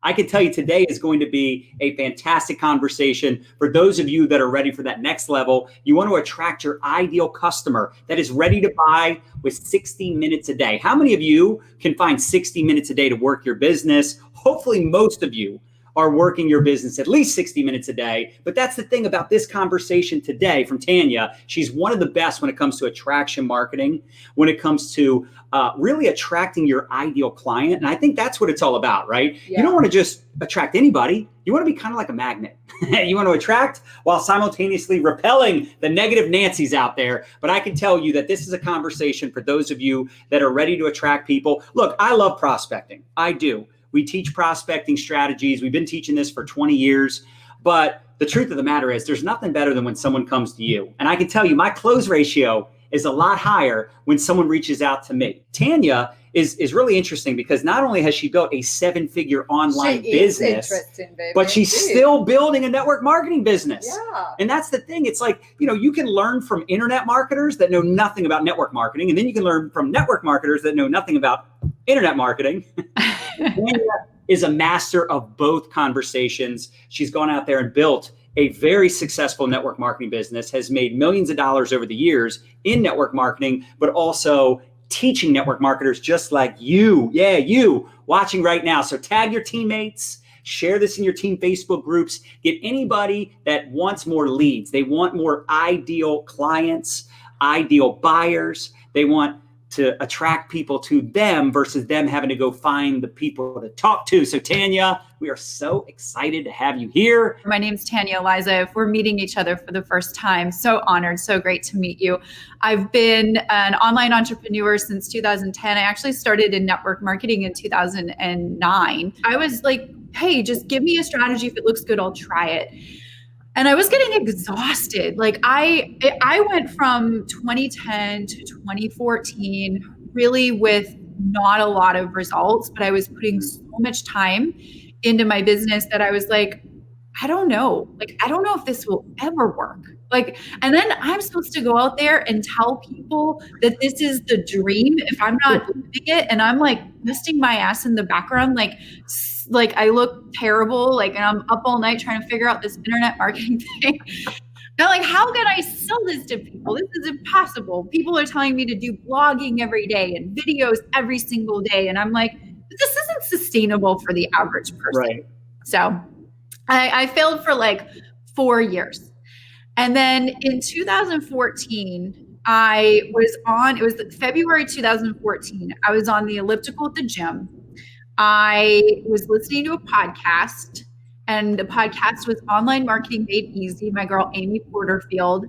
I can tell you today is going to be a fantastic conversation for those of you that are ready for that next level. You want to attract your ideal customer that is ready to buy with 60 minutes a day. How many of you can find 60 minutes a day to work your business? Hopefully most of you are working your business at least 60 minutes a day. But that's the thing about this conversation today from Tanya. She's one of the best when it comes to attraction marketing, when it comes to really attracting your ideal client. And I think that's what it's all about, right? Yeah. You don't want to just attract anybody. You want to be kind of like a magnet. You want to attract while simultaneously repelling the negative Nancys out there. But I can tell you that this is a conversation for those of you that are ready to attract people. Look, I love prospecting. I do. We teach prospecting strategies. We've been teaching this for 20 years. But the truth of the matter is there's nothing better than when someone comes to you. And I can tell you my close ratio is a lot higher when someone reaches out to me. Tanya is really interesting because not only has she built a 7-figure online business, but she's still building a network marketing business. Yeah. And that's the thing. It's like, you can learn from internet marketers that know nothing about network marketing. And then you can learn from network marketers that know nothing about internet marketing. Tanya is a master of both conversations. She's gone out there and built a very successful network marketing business, has made millions of dollars over the years in network marketing, but also teaching network marketers just like you. Yeah, you watching right now. So tag your teammates, share this in your team Facebook groups, get anybody that wants more leads. They want more ideal clients, ideal buyers. They want to attract people to them versus them having to go find the people to talk to. So Tanya, we are so excited to have you here. My name's Tanya, Aliza. If we're meeting each other for the first time, so honored, so great to meet you. I've been an online entrepreneur since 2010. I actually started in network marketing in 2009. I was like, hey, just give me a strategy. If it looks good, I'll try it. And I was getting exhausted. Like I went from 2010 to 2014, really with not a lot of results, but I was putting so much time into my business that I was like, I don't know. I don't know if this will ever work. And then I'm supposed to go out there and tell people that this is the dream if I'm not doing it. And I'm resting my ass in the background, I look terrible, and I'm up all night trying to figure out this internet marketing thing. Now, how can I sell this to people? This is impossible. People are telling me to do blogging every day and videos every single day. And I'm like, this isn't sustainable for the average person. Right. So I failed for 4 years. And then in 2014, it was February 2014. I was on the elliptical at the gym. I was listening to a podcast, and the podcast was Online Marketing Made Easy. My girl, Amy Porterfield.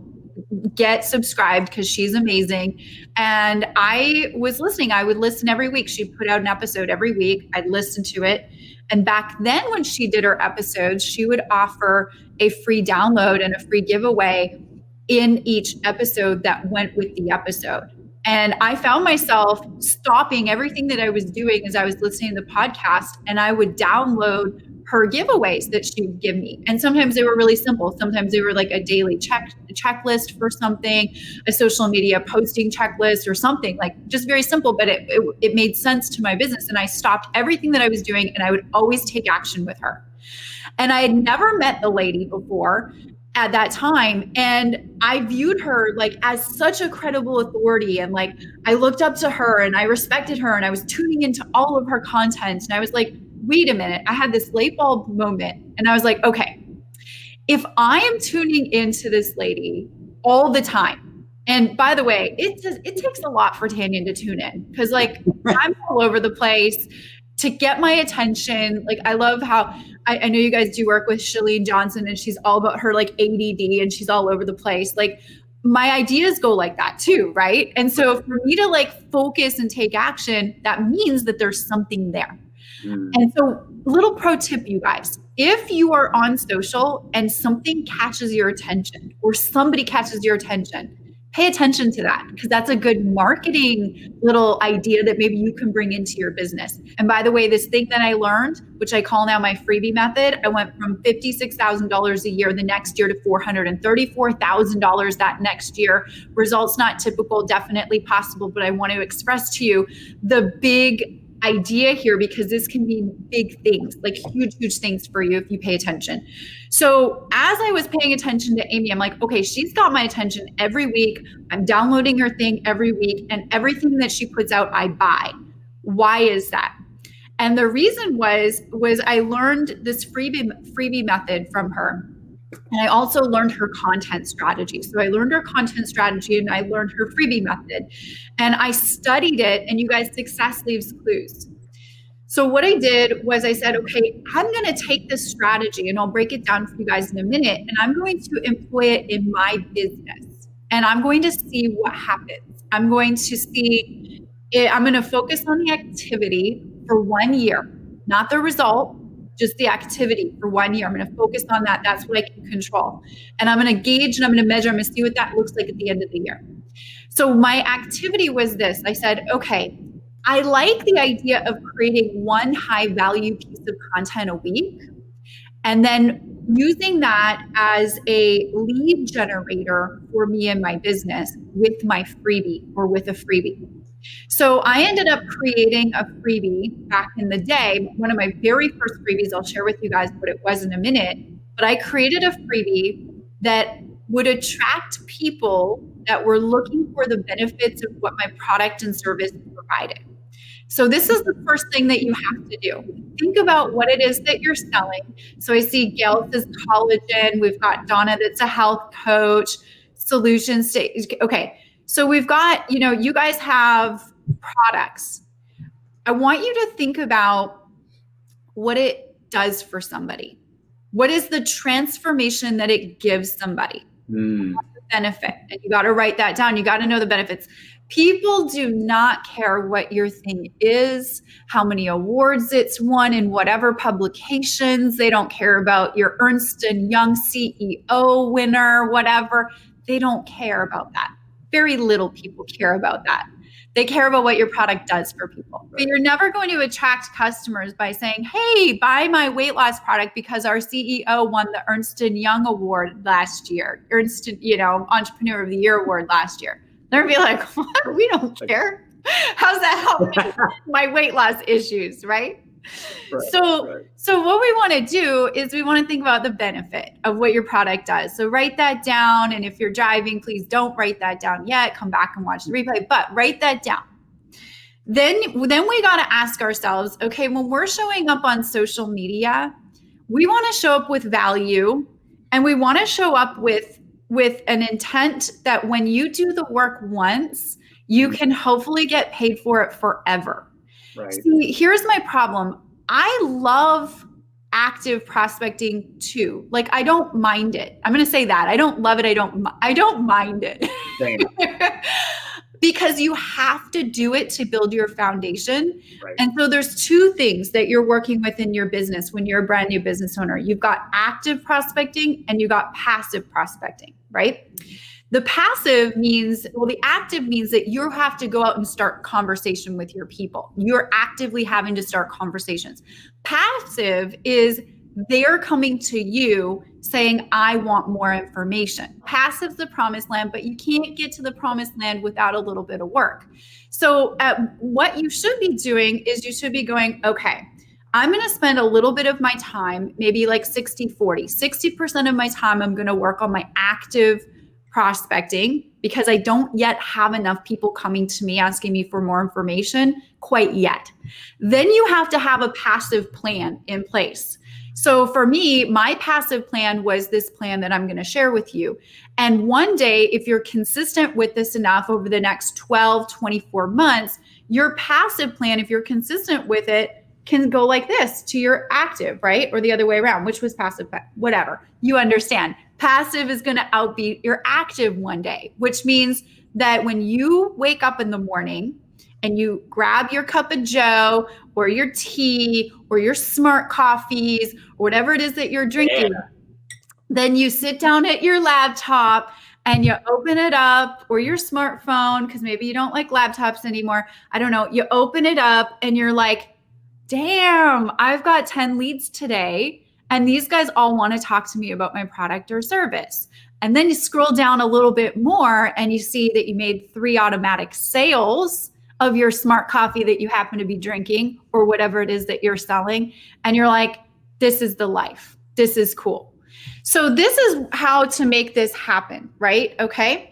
Get subscribed because she's amazing. And I was listening. I would listen every week. She put out an episode every week. I'd listen to it. And back then when she did her episodes, she would offer a free download and a free giveaway in each episode that went with the episode. And I found myself stopping everything that I was doing as I was listening to the podcast, and I would download her giveaways that she would give me. And sometimes they were really simple. Sometimes they were a daily checklist for something, a social media posting checklist or something, just very simple, but it made sense to my business. And I stopped everything that I was doing, and I would always take action with her. And I had never met the lady before at that time. And I viewed her as such a credible authority. And I looked up to her and I respected her, and I was tuning into all of her content. And I was like, wait a minute. I had this light bulb moment, and I was like, okay, if I am tuning into this lady all the time, and by the way, it takes a lot for Tanya to tune in because I'm all over the place to get my attention. I love how I know you guys do work with Chalene Johnson, and she's all about her ADD, and she's all over the place. My ideas go like that too, right? And so for me to focus and take action, that means that there's something there. And so little pro tip, you guys, if you are on social and something catches your attention or somebody catches your attention, pay attention to that, because that's a good marketing little idea that maybe you can bring into your business. And by the way, this thing that I learned, which I call now my freebie method, I went from $56,000 a year the next year to $434,000 that next year. Results not typical, definitely possible, but I want to express to you the big idea here because this can mean big things, like huge, huge things for you if you pay attention. So as I was paying attention to Amy, I'm like, okay, she's got my attention every week. I'm downloading her thing every week, and everything that she puts out, I buy. Why is that? And the reason was I learned this freebie method from her. And I also learned her content strategy. So I learned her content strategy and I learned her freebie method. And I studied it, and you guys, success leaves clues. So what I did was I said, okay, I'm going to take this strategy and I'll break it down for you guys in a minute. And I'm going to employ it in my business. And I'm going to see what happens. I'm going to see it. I'm going to focus on the activity for 1 year, not the result, just the activity for 1 year. I'm going to focus on that. That's what I can control. And I'm going to gauge and I'm going to measure. I'm going to see what that looks like at the end of the year. So my activity was this. I said, okay, I like the idea of creating one high value piece of content a week and then using that as a lead generator for me and my business with my freebie or with a freebie. So I ended up creating a freebie back in the day. One of my very first freebies, I'll share with you guys what it was in a minute, but I created a freebie that would attract people that were looking for the benefits of what my product and service provided. So this is the first thing that you have to do. Think about what it is that you're selling. So I see Gail says collagen. We've got Donna that's a health coach, solutions to, okay. So we've got, you guys have products. I want you to think about what it does for somebody. What is the transformation that it gives somebody? What's the benefit? And you got to write that down. You got to know the benefits. People do not care what your thing is, how many awards it's won in whatever publications. They don't care about your Ernst & Young CEO winner, whatever. They don't care about that. Very little people care about that. They care about what your product does for people. But you're never going to attract customers by saying, hey, buy my weight loss product because our CEO won the Ernst & Young award last year, Entrepreneur of the Year award last year. They're going to be like, what? We don't care. How's that help my weight loss issues, right? So what we want to do is we want to think about the benefit of what your product does. So write that down. And if you're driving, please don't write that down yet. Come back and watch the replay, but write that down. Then we got to ask ourselves, okay, when we're showing up on social media, we want to show up with value, and we want to show up with an intent that when you do the work once, you can hopefully get paid for it forever. Right. See, here's my problem. I love active prospecting too. Like, I don't mind it. I'm going to say that. I don't love it. I don't mind it. Same. Because you have to do it to build your foundation. Right. And so there's two things that you're working with in your business when you're a brand new business owner. You've got active prospecting and you got passive prospecting, right? The passive means, the active means that you have to go out and start conversation with your people. You're actively having to start conversations. Passive is they're coming to you saying, I want more information. Passive's the promised land, but you can't get to the promised land without a little bit of work. So what you should be doing is you should be going, okay, I'm going to spend a little bit of my time, maybe like 60-40. 60% of my time, I'm going to work on my active prospecting because I don't yet have enough people coming to me asking me for more information quite yet. Then you have to have a passive plan in place. So for me, my passive plan was this plan that I'm going to share with you. And one day, if you're consistent with this enough over the next 12, 24 months, your passive plan, if you're consistent with it, can go like this to your active, right? Or the other way around, which was passive, whatever. You understand. Passive is going to outbeat your active one day, which means that when you wake up in the morning and you grab your cup of joe or your tea or your smart coffees or whatever it is that you're drinking, then you sit down at your laptop and you open it up, or your smartphone, because maybe you don't like laptops anymore. I don't know. You open it up and you're like, damn, I've got 10 leads today. And these guys all want to talk to me about my product or service. And then you scroll down a little bit more and you see that you made 3 automatic sales of your smart coffee that you happen to be drinking or whatever it is that you're selling. And you're like, this is the life. This is cool. So this is how to make this happen, right? Okay.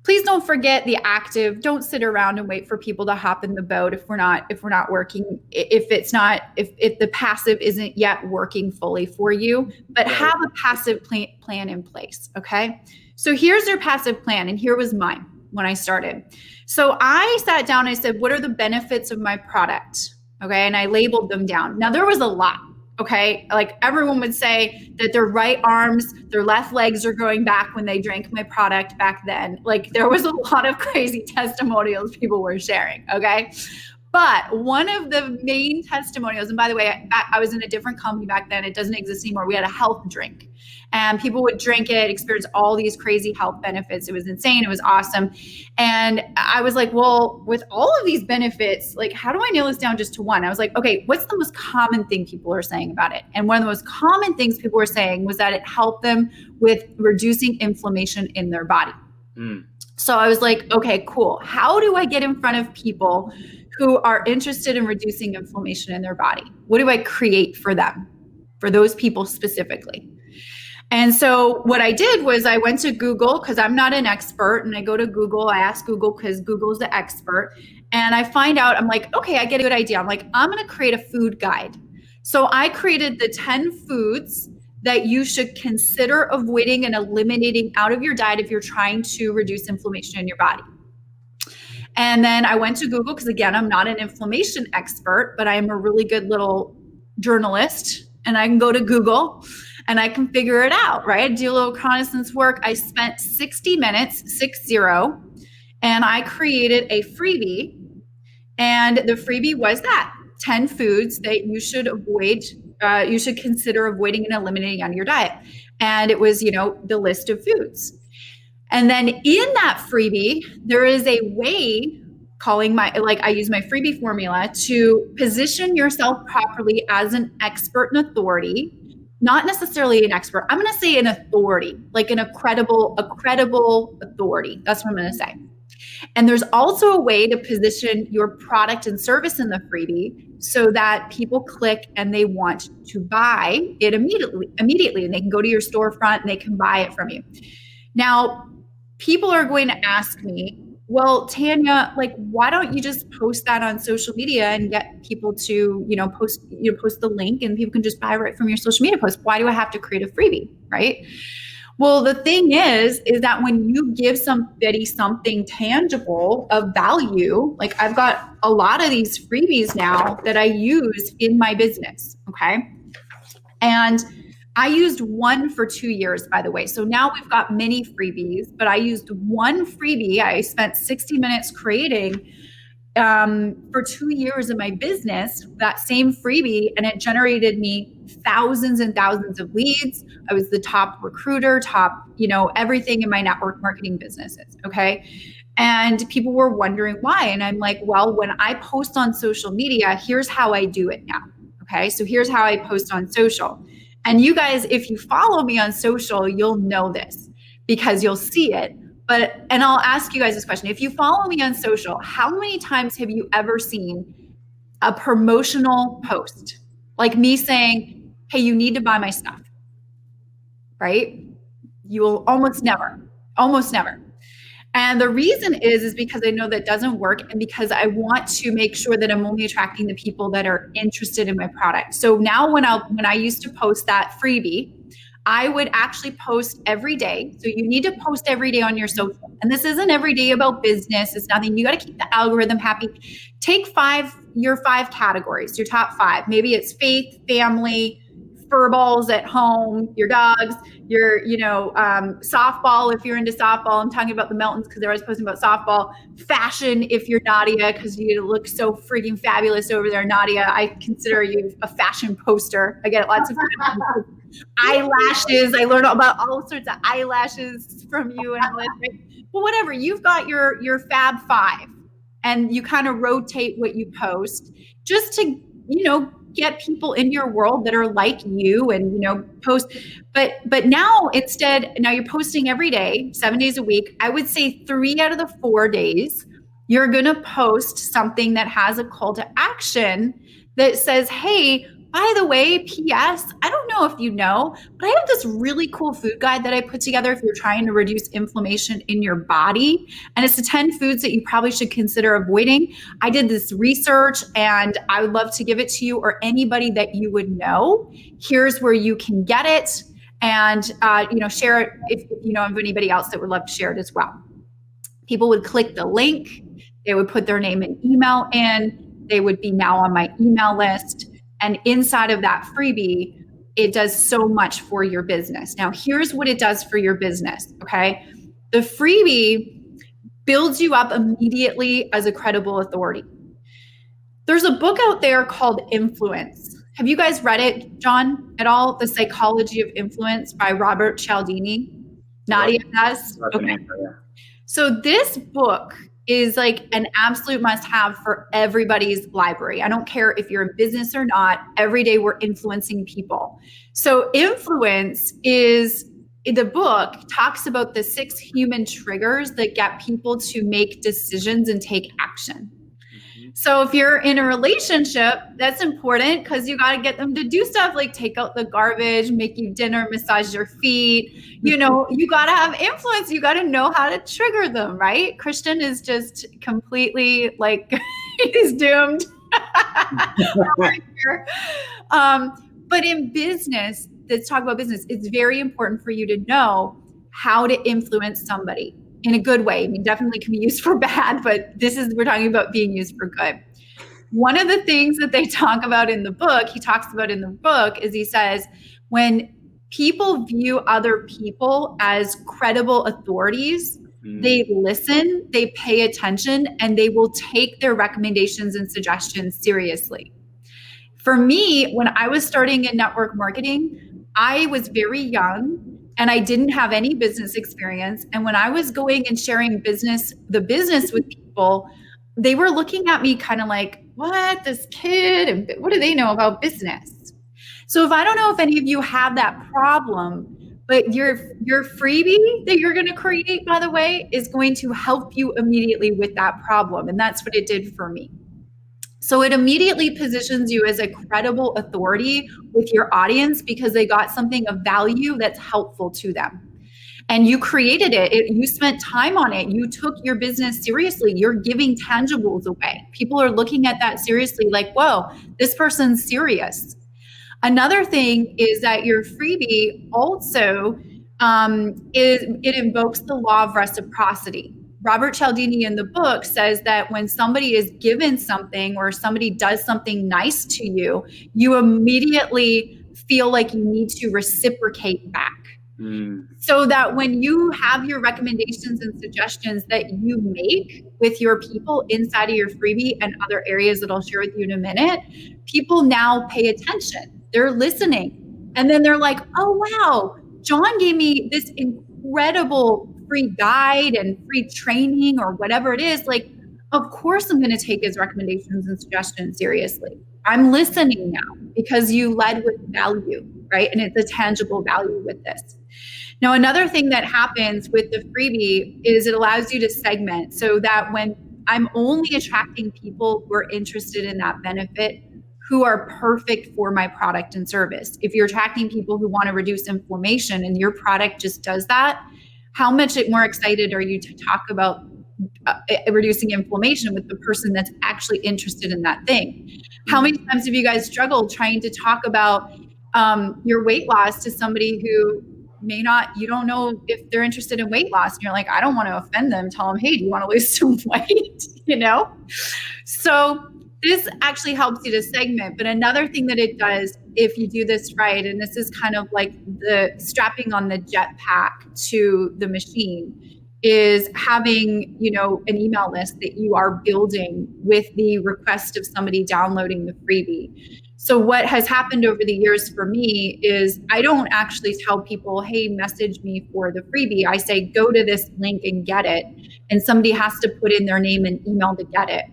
Please don't forget the active. Don't sit around and wait for people to hop in the boat if we're not working, if the passive isn't yet working fully for you, but have a passive plan in place. Okay. So here's your passive plan. And here was mine when I started. So I sat down, I said, what are the benefits of my product? Okay. And I labeled them down. Now there was a lot. Okay. Like everyone would say that their right arms, their left legs are growing back when they drank my product back then. Like there was a lot of crazy testimonials people were sharing. Okay. But one of the main testimonials, and by the way, I was in a different company back then. It doesn't exist anymore. We had a health drink and people would drink it, experience all these crazy health benefits. It was insane. It was awesome. And I was like, well, with all of these benefits, like, how do I nail this down just to one? I was like, okay, what's the most common thing people are saying about it? And one of the most common things people were saying was that it helped them with reducing inflammation in their body. So I was like, okay, cool. How do I get in front of people who are interested in reducing inflammation in their body? What do I create for them, for those people specifically? And so what I did was I went to Google because I'm not an expert, and I go to Google, I ask Google because Google's the expert, and I find out, I'm like, okay, I get a good idea. I'm like, I'm going to create a food guide. So I created the 10 foods that you should consider avoiding and eliminating out of your diet if you're trying to reduce inflammation in your body. And then I went to Google because, again, I'm not an inflammation expert, but I am a really good little journalist, and I can go to Google and I can figure it out, right? I do a little reconnaissance work. I spent 60 minutes, 60, and I created a freebie. And the freebie was that 10 foods that you should avoid, you should consider avoiding and eliminating on your diet. And it was, the list of foods. And then in that freebie, there is a way I use my freebie formula to position yourself properly as an expert and authority. Not necessarily an expert. I'm going to say an authority, like a credible authority. That's what I'm going to say. And there's also a way to position your product and service in the freebie so that people click and they want to buy it immediately. And they can go to your storefront and they can buy it from you. Now, people are going to ask me, well, Tanya, like, why don't you just post that on social media and get people to, post the link and people can just buy right from your social media post? Why do I have to create a freebie, right? Well, the thing is that when you give somebody something tangible of value, like I've got a lot of these freebies now that I use in my business, okay? And I used one for 2 years, by the way. So now we've got many freebies, but I used one freebie. I spent 60 minutes creating for 2 years in my business, that same freebie, and it generated me thousands and thousands of leads. I was the top recruiter, everything in my network marketing businesses. Okay. And people were wondering why. And I'm like, well, when I post on social media, here's how I do it now. Okay. So here's how I post on social. And you guys, if you follow me on social, you'll know this because you'll see it. And I'll ask you guys this question. If you follow me on social, how many times have you ever seen a promotional post? Like me saying, hey, you need to buy my stuff, right? You will almost never. And the reason is because I know that doesn't work, and because I want to make sure that I'm only attracting the people that are interested in my product. So now when I used to post that freebie, I would actually post every day. So you need to post every day on your social. And this isn't every day about business. It's nothing. You got to keep the algorithm happy. Take your 5 categories, your top 5. Maybe it's faith, family, fur balls at home, your dogs, your, softball if you're into softball. I'm talking about the Meltons because they're always posting about softball. Fashion if you're Nadya, because you look so freaking fabulous over there, Nadya. I consider you a fashion poster. I get lots of eyelashes. I learned about all sorts of eyelashes from you and all that. Well, whatever. You've got your Fab 5, and you kind of rotate what you post just to, get people in your world that are like you and, post. But now you're posting every day, 7 days a week. I would say 3 out of the 4 days you're going to post something that has a call to action that says, hey, by the way, P.S., I don't know if you know, but I have this really cool food guide that I put together if you're trying to reduce inflammation in your body. And it's the 10 foods that you probably should consider avoiding. I did this research and I would love to give it to you or anybody that you would know. Here's where you can get it. And, share it if you know of anybody else that would love to share it as well. People would click the link. They would put their name and email in. They would be now on my email list. And inside of that freebie, it does so much for your business. Now, here's what it does for your business, okay? The freebie builds you up immediately as a credible authority. There's a book out there called Influence. Have you guys read it, John, at all? The Psychology of Influence by Robert Cialdini? Nadia has? Okay. So this book is like an absolute must-have for everybody's library. I don't care if you're in business or not. Every day we're influencing people. So Influence is, the book talks about the 6 human triggers that get people to make decisions and take action. So if you're in a relationship, that's important because you got to get them to do stuff like take out the garbage, make you dinner, massage your feet. You got to have influence. You got to know how to trigger them, right? Christian is just completely like, he's doomed. But in business, let's talk about business. It's very important for you to know how to influence somebody in a good way. I mean, definitely can be used for bad, but we're talking about being used for good. One of the things that they talk about in the book, is he says, when people view other people as credible authorities, they listen, they pay attention, and they will take their recommendations and suggestions seriously. For me, when I was starting in network marketing, I was very young and I didn't have any business experience. And when I was going and sharing the business with people, they were looking at me kind of like, what, this kid, and what do they know about business? So if I don't know if any of you have that problem, but your freebie that you're going to create, by the way, is going to help you immediately with that problem. And that's what it did for me. So it immediately positions you as a credible authority with your audience because they got something of value that's helpful to them. And you created it. You spent time on it. You took your business seriously. You're giving tangibles away. People are looking at that seriously like, whoa, this person's serious. Another thing is that your freebie also it invokes the law of reciprocity. Robert Cialdini in the book says that when somebody is given something or somebody does something nice to you, you immediately feel like you need to reciprocate back. So that when you have your recommendations and suggestions that you make with your people inside of your freebie and other areas that I'll share with you in a minute, people now pay attention. They're listening. And then they're like, oh, wow, John gave me this incredible free guide and free training or whatever it is. Like, of course, I'm going to take his recommendations and suggestions seriously. I'm listening now because you led with value, right? And it's a tangible value with this. Now, another thing that happens with the freebie is it allows you to segment so that when I'm only attracting people who are interested in that benefit, who are perfect for my product and service. If you're attracting people who want to reduce inflammation and your product just does that, how much more excited are you to talk about reducing inflammation with the person that's actually interested in that thing? How many times have you guys struggled trying to talk about your weight loss to somebody who you don't know if they're interested in weight loss, and you're like, I don't want to offend them. Tell them, hey, do you want to lose some weight? So this actually helps you to segment. But another thing that it does, if you do this right, and this is kind of like the strapping on the jetpack to the machine, is having, an email list that you are building with the request of somebody downloading the freebie. So what has happened over the years for me is I don't actually tell people, hey, message me for the freebie. I say, go to this link and get it. And somebody has to put in their name and email to get it.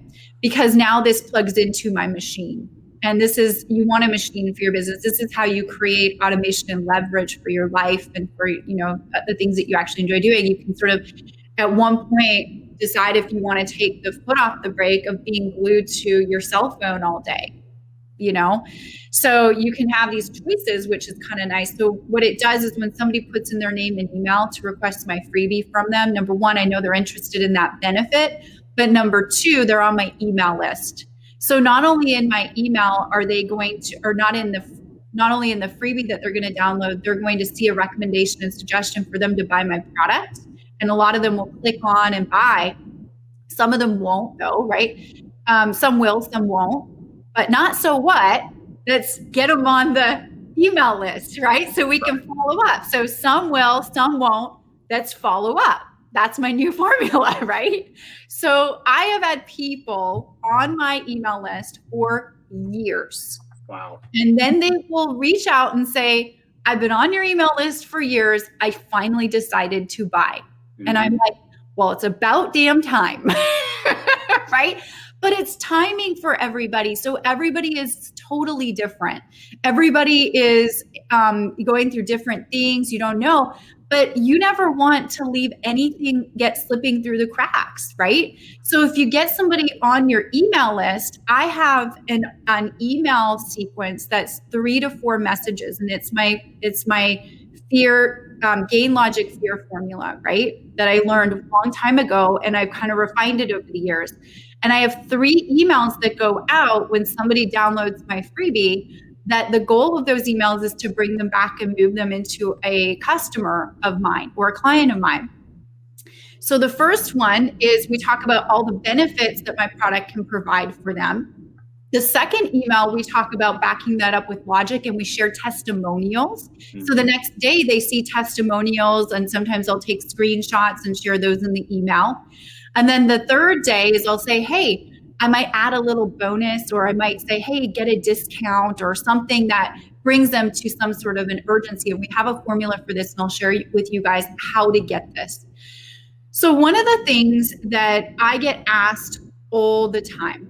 Because now this plugs into my machine. And you want a machine for your business. This is how you create automation and leverage for your life and for, the things that you actually enjoy doing. You can sort of, at one point, decide if you want to take the foot off the brake of being glued to your cell phone all day. So you can have these choices, which is kind of nice. So what it does is when somebody puts in their name and email to request my freebie from them, number one, I know they're interested in that benefit, but number two, they're on my email list. So not only in my email are they going to, or not only in the freebie that they're going to download, they're going to see a recommendation and suggestion for them to buy my product. And a lot of them will click on and buy. Some of them won't though, right? Some will, some won't. But not so what? Let's get them on the email list, right? So we can follow up. So some will, some won't. Let's follow up. That's my new formula, right? So I have had people on my email list for years. Wow. And then they will reach out and say, I've been on your email list for years. I finally decided to buy. Mm-hmm. And I'm like, well, it's about damn time, right? But it's timing for everybody. So everybody is totally different. Everybody is going through different things. You don't know, but you never want to leave anything get slipping through the cracks, right? So if you get somebody on your email list, I have an email sequence that's 3 to 4 messages, and it's my fear, gain logic fear formula, right? That I learned a long time ago, and I've kind of refined it over the years. And I have 3 emails that go out when somebody downloads my freebie, that the goal of those emails is to bring them back and move them into a customer of mine or a client of mine. So the first one is we talk about all the benefits that my product can provide for them. The second email, we talk about backing that up with logic, and we share testimonials. Mm-hmm. So the next day they see testimonials, and sometimes I'll take screenshots and share those in the email. And then the third day is I'll say, hey, I might add a little bonus, or I might say, hey, get a discount or something that brings them to some sort of an urgency. And we have a formula for this, and I'll share with you guys how to get this. So one of the things that I get asked all the time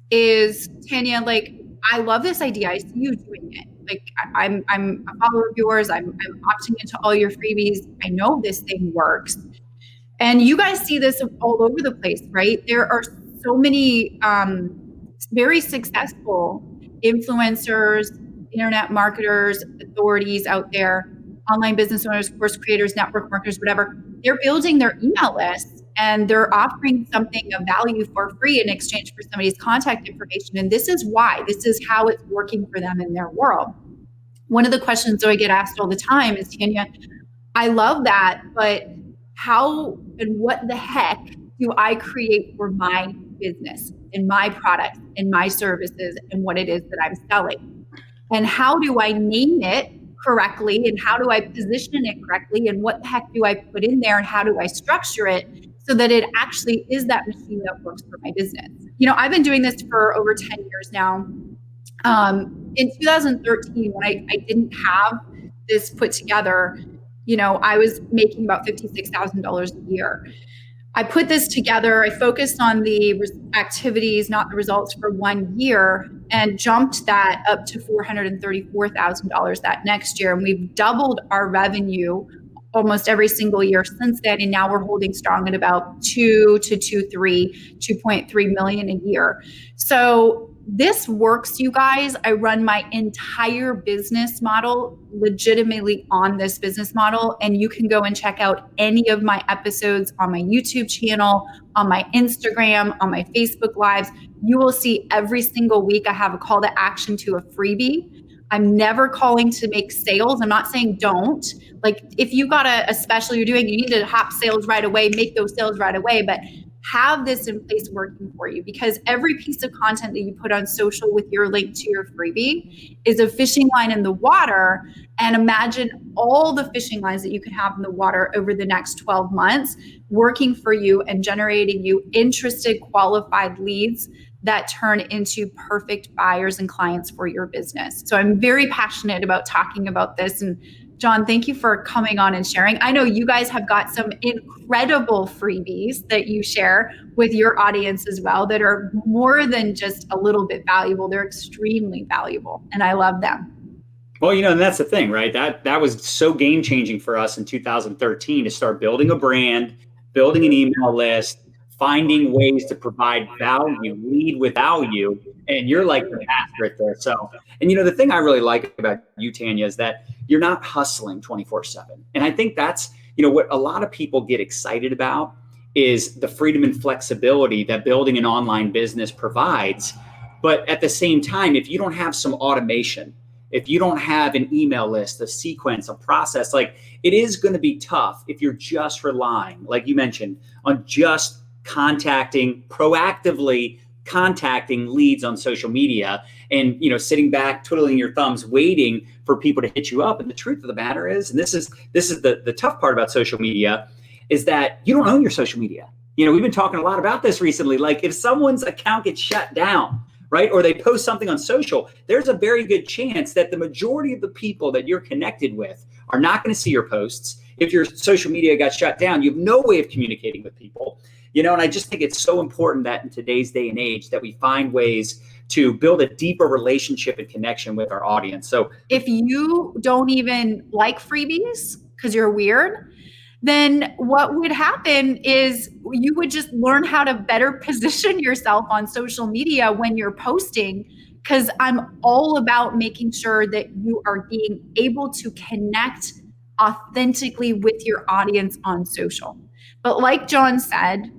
is, Tanya, like, I love this idea. I see you doing it. Like, I'm a follower of yours. I'm opting into all your freebies. I know this thing works. And you guys see this all over the place, right? There are so many very successful influencers, internet marketers, authorities out there, online business owners, course creators, network marketers, whatever. They're building their email lists, and they're offering something of value for free in exchange for somebody's contact information. And this is why. This is how it's working for them in their world. One of the questions that I get asked all the time is, Tanya, I love that, but how and what the heck do I create for my business and my products and my services and what it is that I'm selling? And how do I name it correctly? And how do I position it correctly? And what the heck do I put in there? And how do I structure it so that it actually is that machine that works for my business? You know, I've been doing this for over 10 years now. In 2013, when I didn't have this put together, you know, I was making about $56,000 a year. I put this together. I focused on the activities, not the results, for 1 year, and jumped that up to $434,000 that next year. And we've doubled our revenue almost every single year since then. And now we're holding strong at about 2.3 million a year. So this works, you guys. I run my entire business model legitimately on this business model. And you can go and check out any of my episodes on my YouTube channel, on my Instagram, on my Facebook Lives. You will see every single week I have a call to action to a freebie. I'm never calling to make sales. I'm not saying don't. Like, if you got a special you're doing, you need to hop sales right away, make those sales right away. But have this in place working for you, because every piece of content that you put on social with your link to your freebie is a fishing line in the water. And imagine all the fishing lines that you could have in the water over the next 12 months working for you and generating you interested, qualified leads that turn into perfect buyers and clients for your business. So I'm very passionate about talking about this. And John, thank you for coming on and sharing. I know you guys have got some incredible freebies that you share with your audience as well that are more than just a little bit valuable. They're extremely valuable, and I love them. Well, you know, and that's the thing, right? That was so game changing for us in 2013 to start building a brand, building an email list, finding ways to provide value, lead with value, and you're like the master at this. So, and the thing I really like about you, Tanya, is that you're not hustling 24/7. And I think that's, what a lot of people get excited about is the freedom and flexibility that building an online business provides. But at the same time, if you don't have some automation, if you don't have an email list, a sequence, a process, like it is going to be tough if you're just relying, like you mentioned, on just proactively contacting leads on social media and, sitting back, twiddling your thumbs, waiting for people to hit you up. And the truth of the matter is, and this is the tough part about social media, is that you don't own your social media. We've been talking a lot about this recently. Like if someone's account gets shut down, right, or they post something on social, there's a very good chance that the majority of the people that you're connected with are not going to see your posts. If your social media got shut down, you have no way of communicating with people. And I just think it's so important that in today's day and age that we find ways to build a deeper relationship and connection with our audience. So if you don't even like freebies because you're weird, then what would happen is you would just learn how to better position yourself on social media when you're posting, because I'm all about making sure that you are being able to connect authentically with your audience on social. But like John said,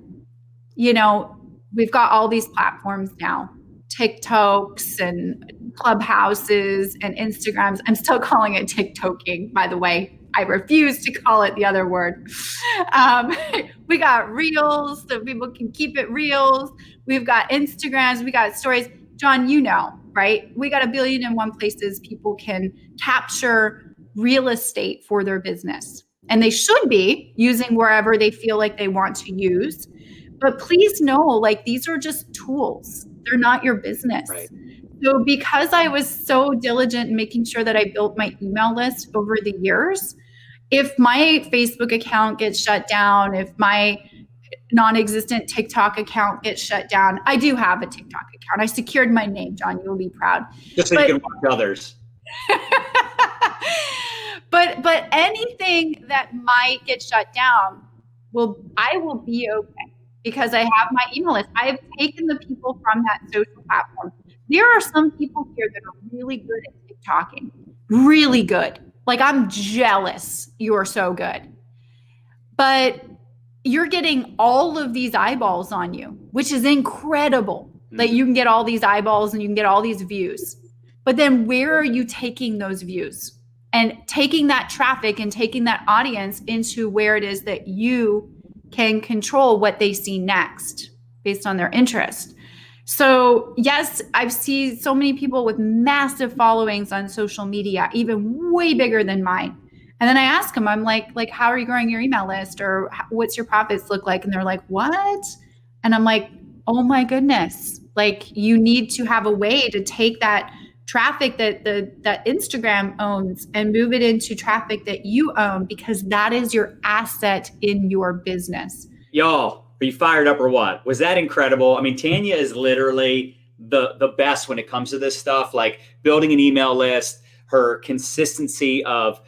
we've got all these platforms now, TikToks and Clubhouses and Instagrams. I'm still calling it TikToking, by the way. I refuse to call it the other word. We got Reels, so people can keep it Reels. We've got Instagrams, we got stories. John, right? We got 1,000,000,001 places people can capture real estate for their business. And they should be using wherever they feel like they want to use. But please know, these are just tools. They're not your business. Right. So because I was so diligent in making sure that I built my email list over the years, if my Facebook account gets shut down, if my non-existent TikTok account gets shut down, I do have a TikTok account. I secured my name, John. You'll be proud. Just so you can watch others. But anything that might get shut down, I will be okay because I have my email list. I have taken the people from that social platform. There are some people here that are really good at TikToking, really good. I'm jealous you're so good. But you're getting all of these eyeballs on you, which is incredible that you can get all these eyeballs and you can get all these views. But then where are you taking those views and taking that traffic and taking that audience into where it is that you can control what they see next based on their interest? So yes, I've seen so many people with massive followings on social media, even way bigger than mine. And then I ask them, I'm like, how are you growing your email list, or what's your profits look like? And they're like, what? And I'm like, oh my goodness. You need to have a way to take that traffic that that Instagram owns and move it into traffic that you own, because that is your asset in your business. Y'all, are you fired up or what? Was that incredible? I mean, Tanya is literally the best when it comes to this stuff, like building an email list, her consistency of,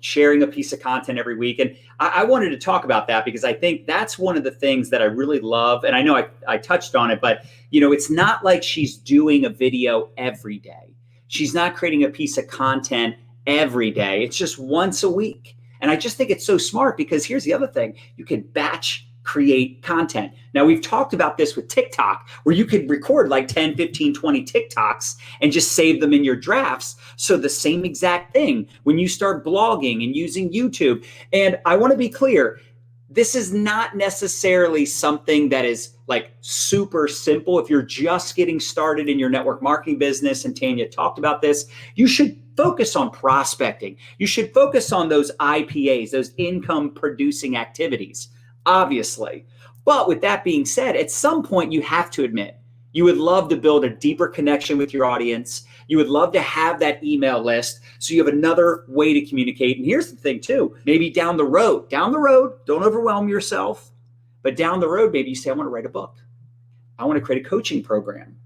sharing a piece of content every week. And I wanted to talk about that because I think that's one of the things that I really love. And I know I touched on it, but it's not like she's doing a video every day. She's not creating a piece of content every day. It's just once a week. And I just think it's so smart because here's the other thing. You can batch create content. Now, we've talked about this with TikTok, where you could record 10, 15, 20 TikToks and just save them in your drafts. So the same exact thing when you start blogging and using YouTube. And I want to be clear, this is not necessarily something that is super simple. If you're just getting started in your network marketing business, and Tanya talked about this, you should focus on prospecting. You should focus on those IPAs, those income producing activities, obviously. But with that being said, at some point you have to admit, you would love to build a deeper connection with your audience. You would love to have that email list so you have another way to communicate. And here's the thing too, maybe down the road, don't overwhelm yourself, but down the road, maybe you say, I want to write a book. I want to create a coaching program.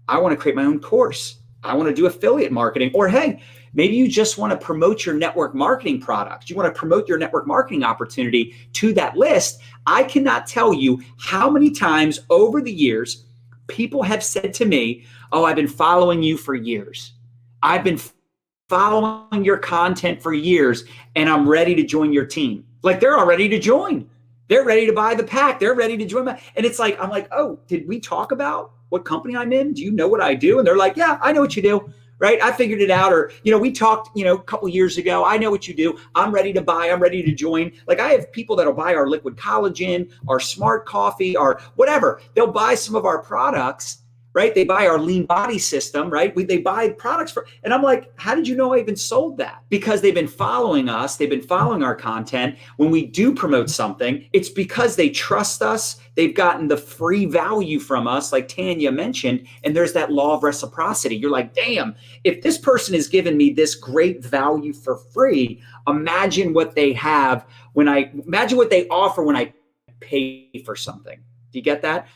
I want to create my own course. I want to do affiliate marketing. Or hey, Maybe you just want to promote your network marketing products. You want to promote your network marketing opportunity to that list. I cannot tell you how many times over the years people have said to me, oh, I've been following you for years. I've been following your content for years and I'm ready to join your team. Like they're all ready to join. They're ready to buy the pack. They're ready to join. And it's like, I'm like, oh, did we talk about what company I'm in? Do you know what I do? And they're like, yeah, I know what you do. Right? I figured it out. Or, we talked, a couple years ago. I know what you do. I'm ready to buy. I'm ready to join. Like I have people that'll buy our liquid collagen, our smart coffee, our whatever. They'll buy some of our products, right? They buy our lean body system, right? They buy products and I'm like, how did you know I even sold that? Because they've been following us. They've been following our content. When we do promote something, it's because they trust us. They've gotten the free value from us, like Tanya mentioned, and there's that law of reciprocity. You're like, damn, if this person has given me this great value for free, imagine what they have imagine what they offer when I pay for something. Do you get that?